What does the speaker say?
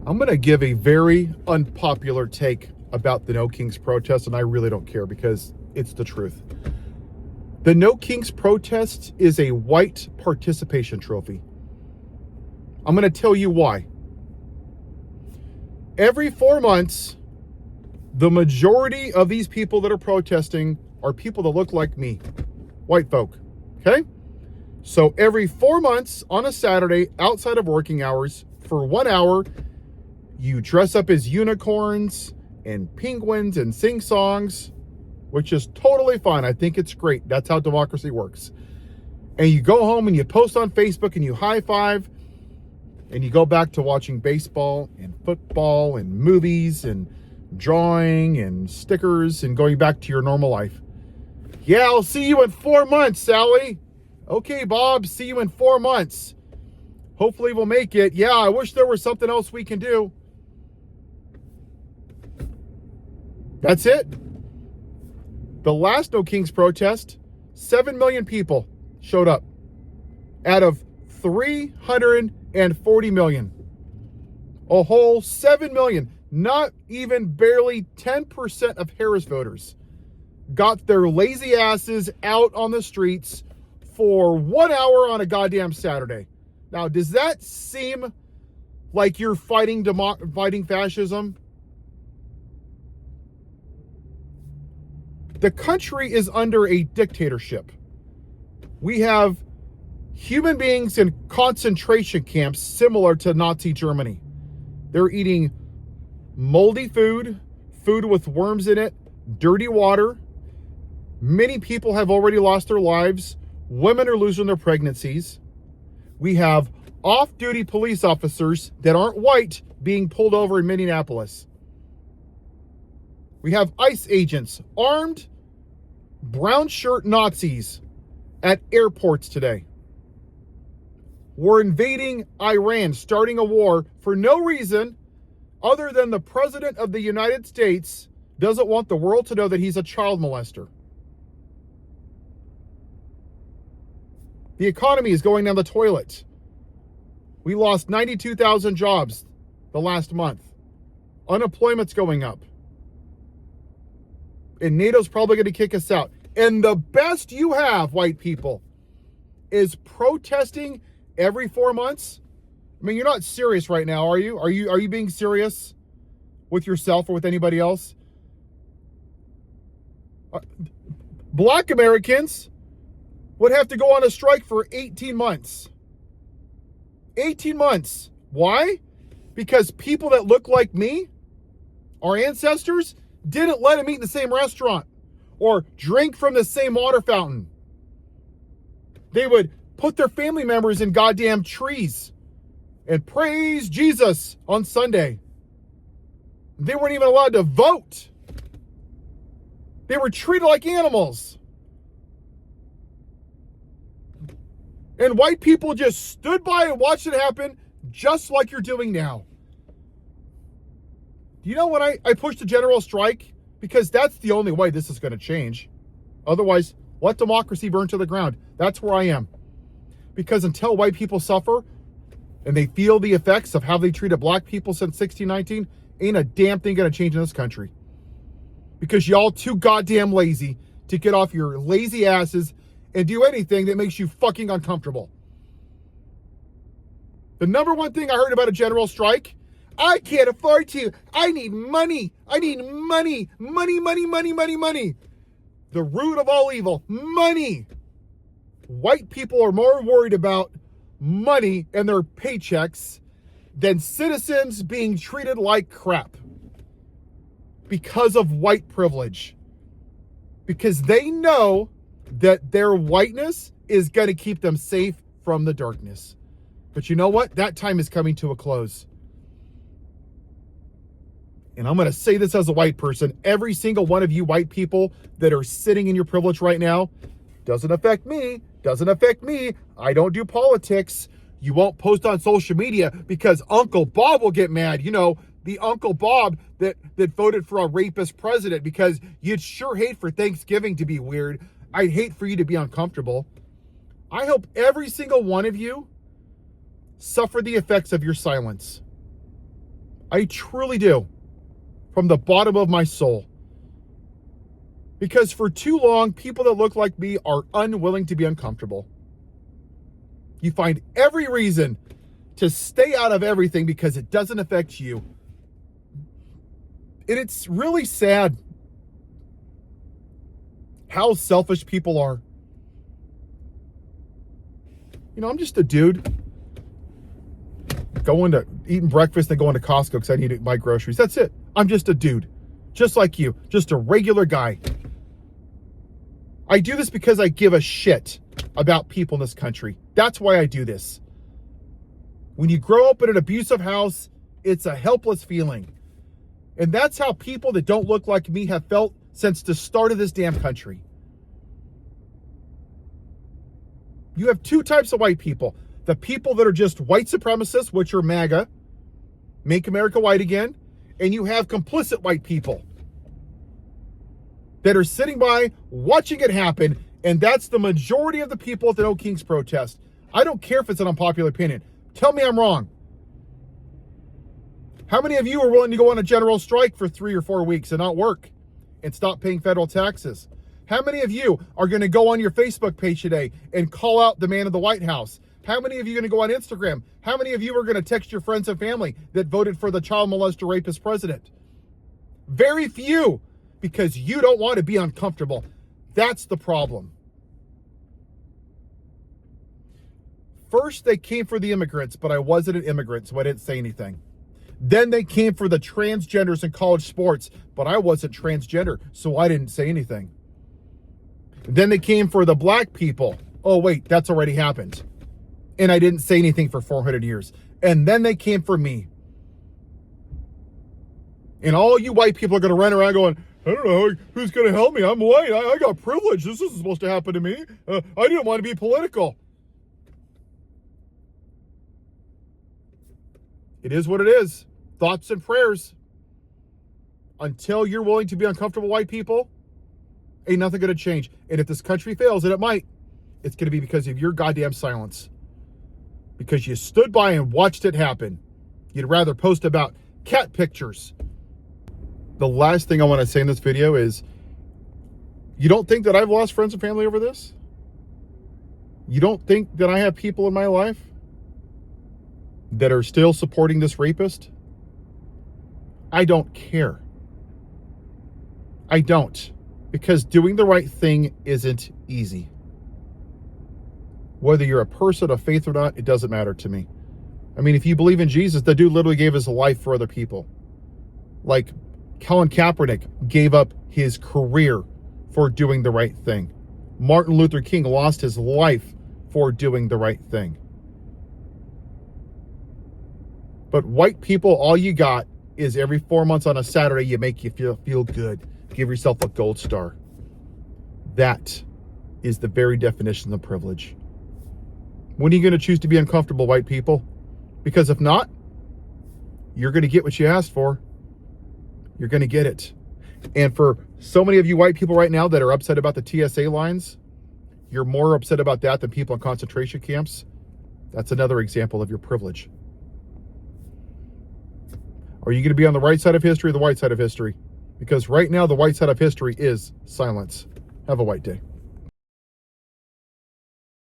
I'm going to give a very unpopular take about the No Kings protest, and I really don't care because it's the truth. The No Kings protest is a white participation trophy. I'm going to tell you why. Every 4 months, the majority of these people that are protesting are people that look like me, white folk, okay? So every 4 months on a Saturday outside of working hours for 1 hour, you dress up as unicorns and penguins and sing songs, which is totally fine. I think it's great. That's how democracy works. And you go home and you post on Facebook and you high five and you go back to watching baseball and football and movies and drawing and stickers and going back to your normal life. Yeah, I'll see you in 4 months, Sally. Okay, Bob, see you in 4 months. Hopefully we'll make it. Yeah, I wish there was something else we can do. That's it. The last No Kings protest, 7 million people showed up out of 340 million. A whole 7 million, not even barely 10% of Harris voters got their lazy asses out on the streets for 1 hour on a goddamn Saturday. Now, does that seem like you're fighting fascism? The country is under a dictatorship. We have human beings in concentration camps similar to Nazi Germany. They're eating moldy food with worms in it, dirty water. Many people have already lost their lives. Women are losing their pregnancies. We have off-duty police officers that aren't white being pulled over in Minneapolis. We have ICE agents, armed, brown shirt Nazis at airports today. We're invading Iran, starting a war for no reason other than the President of the United States doesn't want the world to know that he's a child molester. The economy is going down the toilet. We lost 92,000 jobs the last month. Unemployment's going up. And NATO's probably going to kick us out. And the best you have, white people, is protesting every 4 months. I mean, you're not serious right now, are you? Are you being serious with yourself or with anybody else? Black Americans would have to go on a strike for 18 months. 18 months. Why? Because people that look like me, our ancestors, didn't let them eat in the same restaurant or drink from the same water fountain. They would put their family members in goddamn trees and praise Jesus on Sunday. They weren't even allowed to vote. They were treated like animals. And white people just stood by and watched it happen just like you're doing now. You know when I pushed a general strike? Because that's the only way this is going to change. Otherwise, let democracy burn to the ground. That's where I am. Because until white people suffer and they feel the effects of how they treated black people since 1619, ain't a damn thing going to change in this country. Because y'all too goddamn lazy to get off your lazy asses and do anything that makes you fucking uncomfortable. The number one thing I heard about a general strike, I can't afford to. I need money. I need money. Money, money, money, money, money. The root of all evil, money. White people are more worried about money and their paychecks than citizens being treated like crap because of white privilege. Because they know that their whiteness is going to keep them safe from the darkness. But you know what? That time is coming to a close. And I'm going to say this as a white person. Every single one of you white people that are sitting in your privilege right now, doesn't affect me. Doesn't affect me. I don't do politics. You won't post on social media because Uncle Bob will get mad. You know, the Uncle Bob that voted for a rapist president, because you'd sure hate for Thanksgiving to be weird. I'd hate for you to be uncomfortable. I hope every single one of you suffer the effects of your silence. I truly do. From the bottom of my soul. Because for too long, people that look like me are unwilling to be uncomfortable. You find every reason to stay out of everything because it doesn't affect you. And it's really sad how selfish people are. You know, I'm just a dude eating breakfast and going to Costco because I need to buy groceries. That's it. I'm just a dude, just like you, just a regular guy. I do this because I give a shit about people in this country. That's why I do this. When you grow up in an abusive house, it's a helpless feeling. And that's how people that don't look like me have felt since the start of this damn country. You have two types of white people. The people that are just white supremacists, which are MAGA, Make America White Again, and you have complicit white people that are sitting by watching it happen, and that's the majority of the people at the No Kings protest. I don't care if it's an unpopular opinion. Tell me I'm wrong. How many of you are willing to go on a general strike for 3 or 4 weeks and not work and stop paying federal taxes? How many of you are going to go on your Facebook page today and call out the man of the White House? How many of you are going to go on Instagram? How many of you are going to text your friends and family that voted for the child molester rapist president? Very few, because you don't want to be uncomfortable. That's the problem. First, they came for the immigrants, but I wasn't an immigrant, so I didn't say anything. Then they came for the transgenders in college sports, but I wasn't transgender, so I didn't say anything. Then they came for the black people. Oh, wait, that's already happened. And I didn't say anything for 400 years. And then they came for me. And all you white people are going to run around going, I don't know, who's going to help me? I'm white. I got privilege. This isn't supposed to happen to me. I didn't want to be political. It is what it is. Thoughts and prayers. Until you're willing to be uncomfortable, white people, ain't nothing going to change. And if this country fails, and it might, it's going to be because of your goddamn silence. Because you stood by and watched it happen. You'd rather post about cat pictures. The last thing I want to say in this video is, you don't think that I've lost friends and family over this? You don't think that I have people in my life that are still supporting this rapist? I don't care. I don't. Because doing the right thing isn't easy. Whether you're a person of faith or not, it doesn't matter to me. I mean, if you believe in Jesus, the dude literally gave his life for other people. Like Colin Kaepernick gave up his career for doing the right thing. Martin Luther King lost his life for doing the right thing. But white people, all you got is every 4 months on a Saturday, you make you feel good. Give yourself a gold star. That is the very definition of privilege. When are you going to choose to be uncomfortable, white people? Because if not, you're going to get what you asked for. You're going to get it. And for so many of you white people right now that are upset about the TSA lines, you're more upset about that than people in concentration camps. That's another example of your privilege. Are you going to be on the right side of history or the white side of history? Because right now, the white side of history is silence. Have a white day.